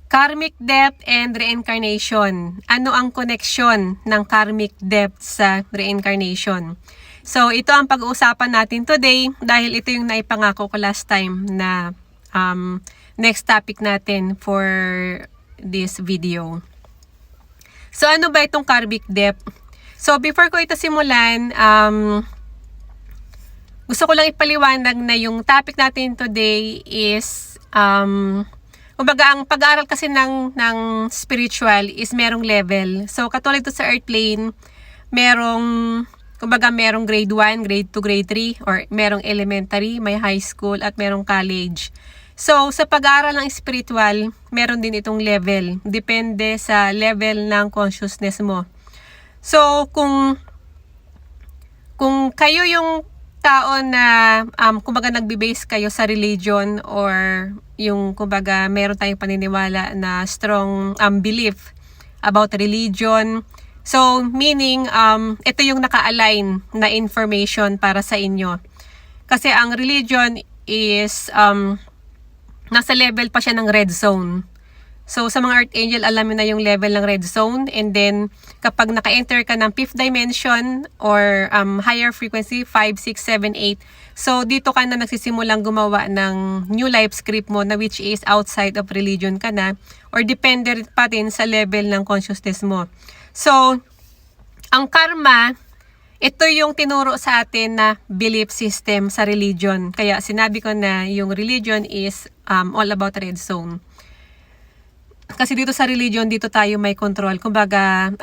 Karmic debt and reincarnation. Ano ang koneksyon ng karmic debt sa reincarnation? So, ito ang pag-uusapan natin today dahil ito yung naipangako ko last time na next topic natin for this video. So, ano ba itong karmic debt? So, before ko ito simulan, gusto ko lang ipaliwanag na yung topic natin today is kumbaga, ang pag-aaral kasi ng spiritual is merong level. So, katulad ito sa earth plane, merong grade 1, grade 2, grade 3, or merong elementary, may high school, at merong college. So, sa pag-aaral ng spiritual, meron din itong level. Depende sa level ng consciousness mo. So, kung kayo yung tao na kumbaga nagbe-base kayo sa religion or yung kumbaga meron tayong paniniwala na strong belief about religion. So meaning ito yung naka-align na information para sa inyo. Kasi ang religion is nasa level pa siya ng red zone. So, sa mga Archangel, alam mo na yung level ng red zone. And then, kapag naka-enter ka ng 5th dimension or higher frequency, 5, 6, 7, 8. So, dito ka na nagsisimulang gumawa ng new life script mo na which is outside of religion ka na. Or depende pa din sa level ng consciousness mo. So, ang karma, ito yung tinuro sa atin na belief system sa religion. Kaya sinabi ko na yung religion is all about red zone. Kasi dito sa religion, dito tayo may control. Kumbaga,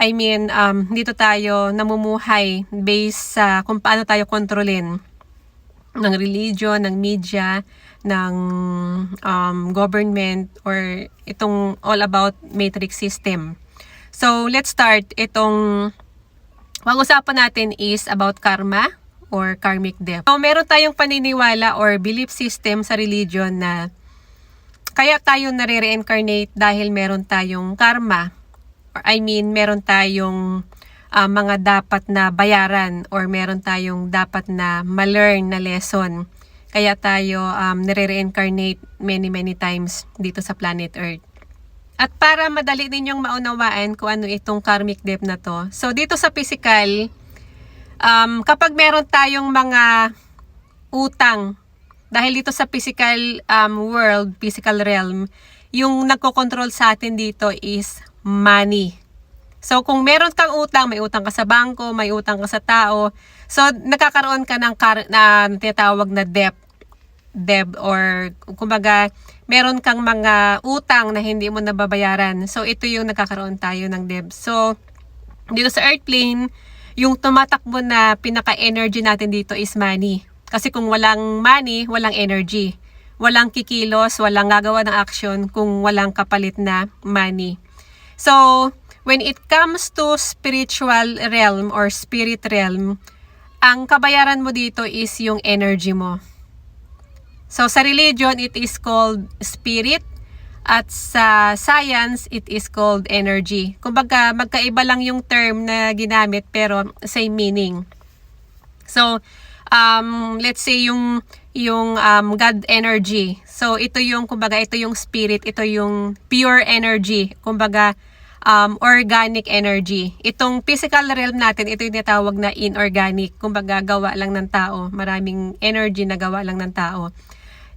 dito tayo namumuhay based sa kung paano tayo kontrolin ng religion, ng media, ng government, or itong all about matrix system. So, let's start. Itong pag-usapan natin is about karma or karmic debt. So, meron tayong paniniwala or belief system sa religion na kaya tayo nare-reincarnate dahil meron tayong karma. Meron tayong mga dapat na bayaran or meron tayong dapat na ma-learn na lesson. Kaya tayo nare-reincarnate many times dito sa planet Earth. At para madali ninyong maunawaan kung ano itong karmic debt na to. So dito sa physical, kapag meron tayong mga utang, dahil dito sa physical world, physical realm, yung nagko-control sa atin dito is money. So, kung meron kang utang, may utang ka sa bangko, may utang ka sa tao, so, nakakaroon ka ng tinatawag na debt or kumbaga, meron kang mga utang na hindi mo nababayaran. So, ito yung nagkakaroon tayo ng debt. So, dito sa earth plane, yung tumatakbo na pinaka-energy natin dito is money. Kasi kung walang money, walang energy. Walang kikilos, walang gagawa ng action kung walang kapalit na money. So, when it comes to spiritual realm or spirit realm, ang kabayaran mo dito is yung energy mo. So, sa religion, it is called spirit. At sa science, it is called energy. Kumbaga, magkaiba lang yung term na ginamit pero same meaning. So, let's say yung God energy. So ito yung kumbaga ito yung spirit, ito yung pure energy, kumbaga organic energy. Itong physical realm natin, ito yung tinatawag na inorganic, kumbaga gawa lang ng tao, maraming energy na gawa lang ng tao.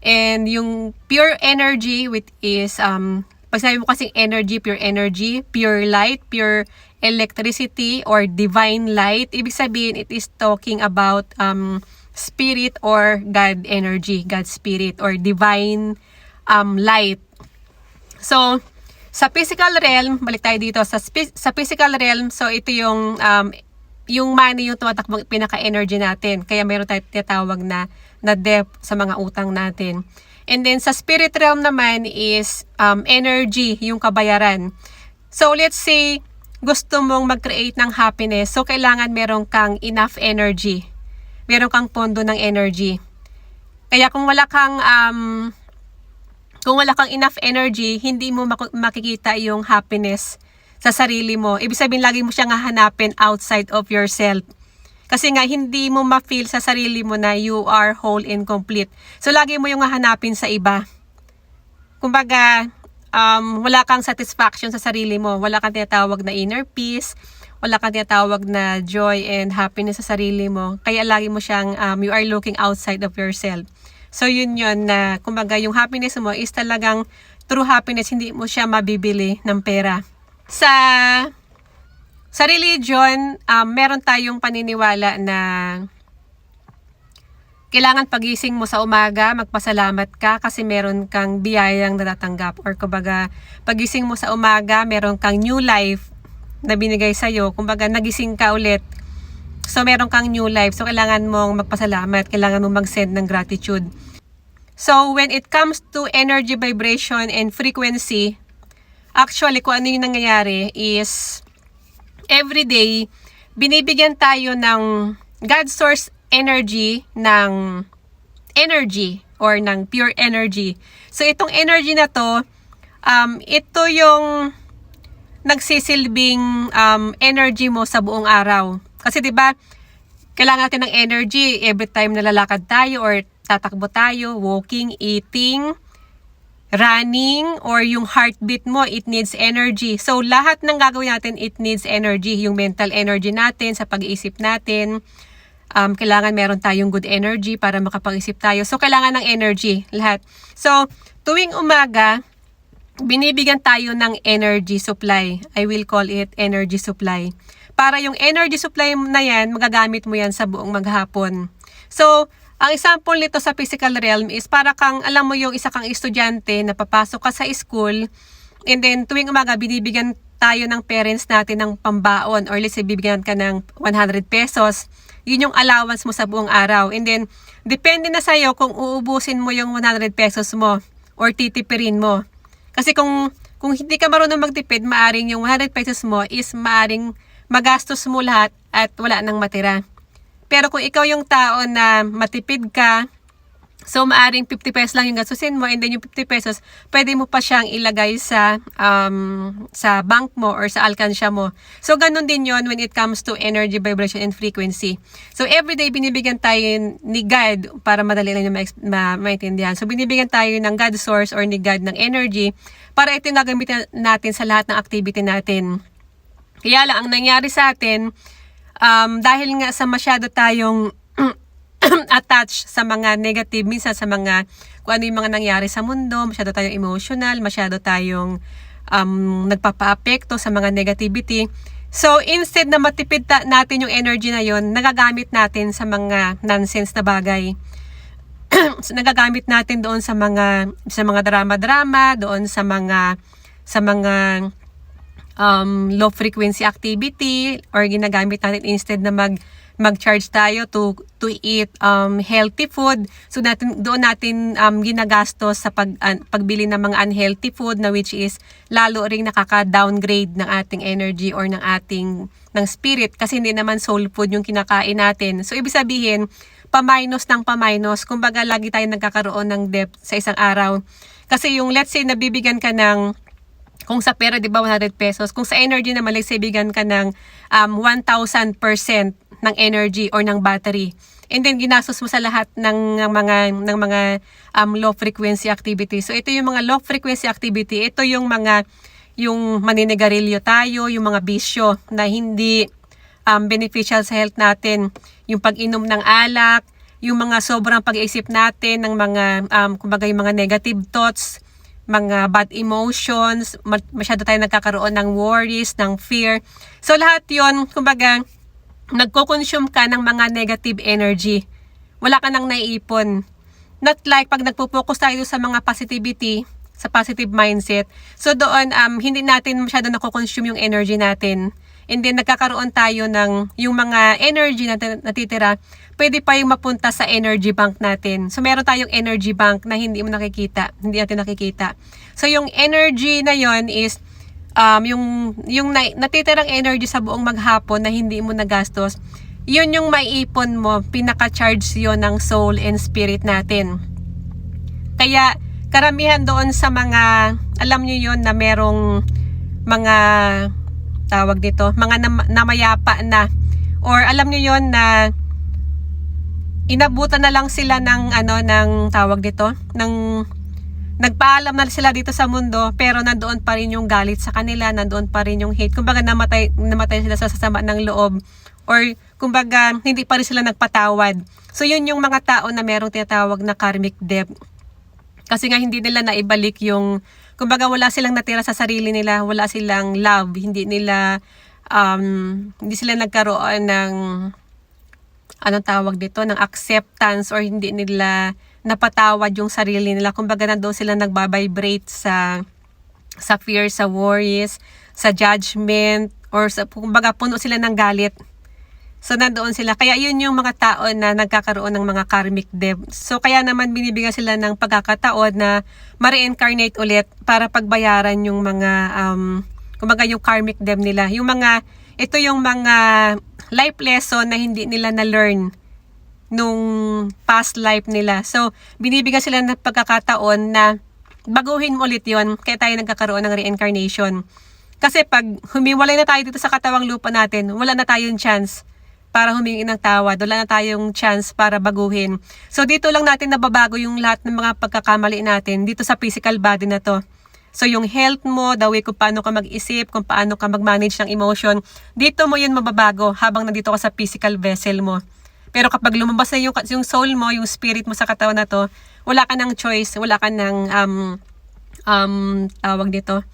And yung pure energy which is pag sabi mo kasing energy, pure light, pure electricity or divine light, ibig sabihin it is talking about spirit or God energy, God spirit or divine light. So, sa physical realm, balik tayo dito sa physical realm, so ito yung money yung tumatakbong pinaka-energy natin. Kaya meron tayong tinatawag na debt sa mga utang natin. And then sa spirit realm naman is energy yung kabayaran. So, let's say gusto mong mag-create ng happiness, so kailangan meron kang enough energy. Meron kang pondo ng energy. Kaya kung wala kang enough energy, hindi mo makikita yung happiness sa sarili mo. Ibig sabihin, lagi mo siyang hahanapin outside of yourself. Kasi nga, hindi mo ma-feel sa sarili mo na you are whole and complete. So, lagi mo yung hahanapin sa iba. Kumbaga, wala kang satisfaction sa sarili mo. Wala kang tinatawag na inner peace. Wala kang tinatawag na joy and happiness sa sarili mo. Kaya lagi mo siyang, you are looking outside of yourself. So yun na kumbaga yung happiness mo is talagang true happiness, hindi mo siya mabibili ng pera. Sa religion, meron tayong paniniwala na kailangan pagising mo sa umaga, magpasalamat ka kasi meron kang biyayang natatanggap. Or kumbaga, pagising mo sa umaga, meron kang new life na binigay sa'yo. Kumbaga, nagising ka ulit. So, meron kang new life. So, kailangan mong magpasalamat. Kailangan mong mag-send ng gratitude. So, when it comes to energy, vibration, and frequency, actually, kung ano yung nangyayari is, every day, binibigyan tayo ng God source energy ng energy or ng pure energy. So, itong energy na to, ito yung nagsisilbing energy mo sa buong araw. Kasi 'di ba, kailangan natin ng energy every time na lalakad tayo or tatakbo tayo, walking, eating, running, or yung heartbeat mo, it needs energy. So, lahat ng gagawin natin, it needs energy. Yung mental energy natin, sa pag-iisip natin, kailangan meron tayong good energy para makapag-isip tayo. So, kailangan ng energy, lahat. So, tuwing umaga, binibigyan tayo ng energy supply. I will call it energy supply. Para yung energy supply na yan, magagamit mo yan sa buong maghapon. So, ang example nito sa physical realm is para kang, alam mo yung isa kang estudyante na papasok ka sa school, and then tuwing umaga, binibigyan tayo ng parents natin ng pambaon, or let's say, bibigyan ka ng 100 pesos. Yun yung allowance mo sa buong araw. And then, depende na sa'yo kung uubusin mo yung 100 pesos mo or titipirin mo. Kasi kung hindi ka marunong magtipid, maaring yung 100 pesos mo is maaring magastos mo lahat at wala nang matira. Pero kung ikaw yung tao na matipid ka, so maaring 50 pesos lang yung gastusin mo, and then yung 50 pesos, pwede mo pa siyang ilagay sa bank mo or sa alkansya mo. So ganun din yon when it comes to energy, vibration, and frequency. So everyday binibigyan tayo ni God, para madali lang yung maintindihan. So binibigyan tayo ng God source or ni God ng energy para ito yung gagamitin natin sa lahat ng activity natin. Kaya lang, ang nangyari sa atin, dahil nga sa masyado tayong attached sa mga negative, minsan sa mga kung ano yung mga nangyari sa mundo, masyado tayong emotional, masyado tayong nagpapa-apekto sa mga negativity. So, instead na matipid natin yung energy na yon, nagagamit natin sa mga nonsense na bagay. So, nagagamit natin doon sa mga drama-drama, doon sa mga low frequency activity, or ginagamit natin instead na mag-charge tayo to eat healthy food. So doon natin ginagastos sa pagbili ng mga unhealthy food, na which is lalo ring nakaka-downgrade ng ating energy or ng spirit, kasi hindi naman soul food yung kinakain natin. So ibig sabihin, pa-minus ng pa-minus. Kumbaga lagi tayong nagkakaroon ng debt sa isang araw. Kasi yung let's say nabibigyan ka ng, kung sa pera, di ba, 100 pesos. Kung sa energy naman, let's say, bigyan ka ng 1,000% ng energy or ng battery. And then, ginastos mo sa lahat ng mga low frequency activity. So, ito yung mga low frequency activity. Ito yung yung maninigarilyo tayo, yung mga bisyo na hindi beneficial sa health natin. Yung pag-inom ng alak, yung mga sobrang pag-iisip natin ng mga, kumbaga yung mga negative thoughts, mga bad emotions, masyado tayo nagkakaroon ng worries, ng fear. So lahat yon, kumbaga, nagko-consume ka ng mga negative energy. Wala ka nang naiipon. Not like pag nagpo-focus tayo sa mga positivity, sa positive mindset. So doon, hindi natin masyado nako-consume yung energy natin. And then nagkakaroon tayo ng yung mga energy na natitira, pwede pa yung mapunta sa energy bank natin. So meron tayong energy bank na hindi natin nakikita. So yung energy na yon is yung natitirang energy sa buong maghapon na hindi mo nagastos. Yun yung maiipon mo, pinaka-charge yon ng soul and spirit natin. Kaya karamihan doon sa mga, alam nyo yun na merong mga tawag dito, mga namayapa na, or alam niyo yon na inabutan na lang sila ng tawag dito, ng nagpaalam na sila dito sa mundo, pero nandoon pa rin yung galit sa kanila, nandoon pa rin yung hate. Kumbaga namatay sila sa sasama ng loob, or kumbaga hindi pa rin sila nagpatawad. So yun yung mga tao na merong tinatawag na karmic debt. Kasi nga hindi nila naibalik yung, kumbaga wala silang natira sa sarili nila, wala silang love, hindi sila nagkaroon ng, anong tawag dito, ng acceptance, or hindi nila napatawad yung sarili nila. Kumbaga nandoon sila nagbabibrate sa fear, sa worries, sa judgment, or sa, kumbaga puno sila ng galit. So nandoon sila. Kaya yun yung mga tao na nagkakaroon ng mga karmic debt. So kaya naman binibigyan sila ng pagkakataon na ma-reincarnate ulit para pagbayaran yung mga kumbaga yung karmic debt nila. Ito yung mga life lesson na hindi nila na-learn nung past life nila. So, binibigyan sila ng pagkakataon na baguhin mo ulit yun, kaya tayo nagkakaroon ng reincarnation. Kasi pag humiwalay na tayo dito sa katawang lupa natin, wala na tayong chance para humingi ng tawad. Wala na tayong chance para baguhin. So, dito lang natin nababago yung lahat ng mga pagkakamali natin dito sa physical body na to. So, yung health mo, the way kung paano ka mag-isip, kung paano ka mag-manage ng emotion, dito mo yun mababago habang nandito ka sa physical vessel mo. Pero kapag lumabas na yung soul mo, yung spirit mo sa katawan na to, wala ka ng choice, wala ka ng tawag dito,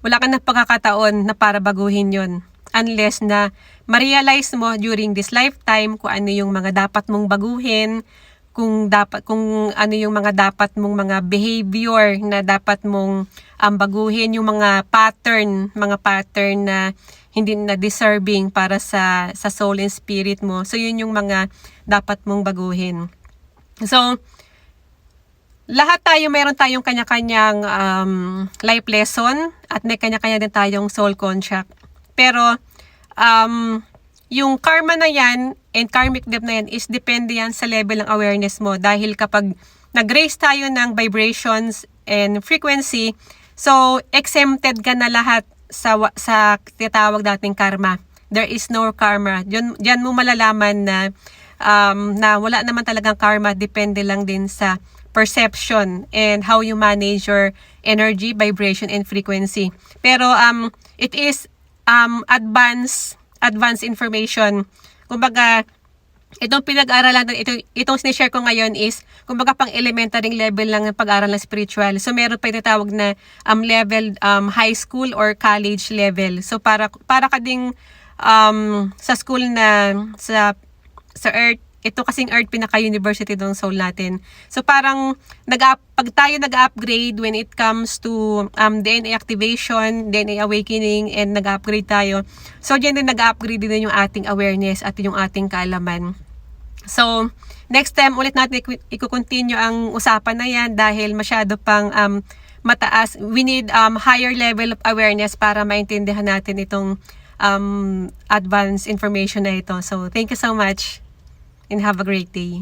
wala ka ng pagkakataon na para baguhin yon, unless na ma-realize mo during this lifetime kung ano yung mga dapat mong baguhin, kung ano yung mga dapat mong mga behavior na dapat mong baguhin, yung mga pattern na hindi na deserving para sa soul and spirit mo. So yun yung mga dapat mong baguhin. So lahat meron tayong kanya-kanyang life lesson at may kanya-kanya din tayong soul contract. Pero yung karma na yan and karmic debt na yan is depende yan sa level ng awareness mo. Dahil kapag nag-raise tayo ng vibrations and frequency, so exempted ka na lahat sa tinatawag nating karma. There is no karma. Diyan mo malalaman na wala naman talagang karma. Depende lang din sa perception and how you manage your energy, vibration, and frequency. Pero it is advanced information. Kumbaga, itong pinag-aralan, itong sinishare ko ngayon is, kumbaga pang elementary level lang ng pag-aaral ng spiritual. So meron pa tinatawag na level high school or college level. So para ka ding sa school na sa earth, ito kasing earth pinaka-university ng soul natin. So parang pag tayo nag-upgrade when it comes to DNA activation, DNA awakening, and nag-upgrade tayo. So dyan din nag-upgrade din yung ating awareness at yung ating kaalaman. So next time ulit natin i-continue ang usapan na yan dahil masyado pang mataas. We need higher level of awareness para maintindihan natin itong advanced information na ito. So thank you so much and have a great day.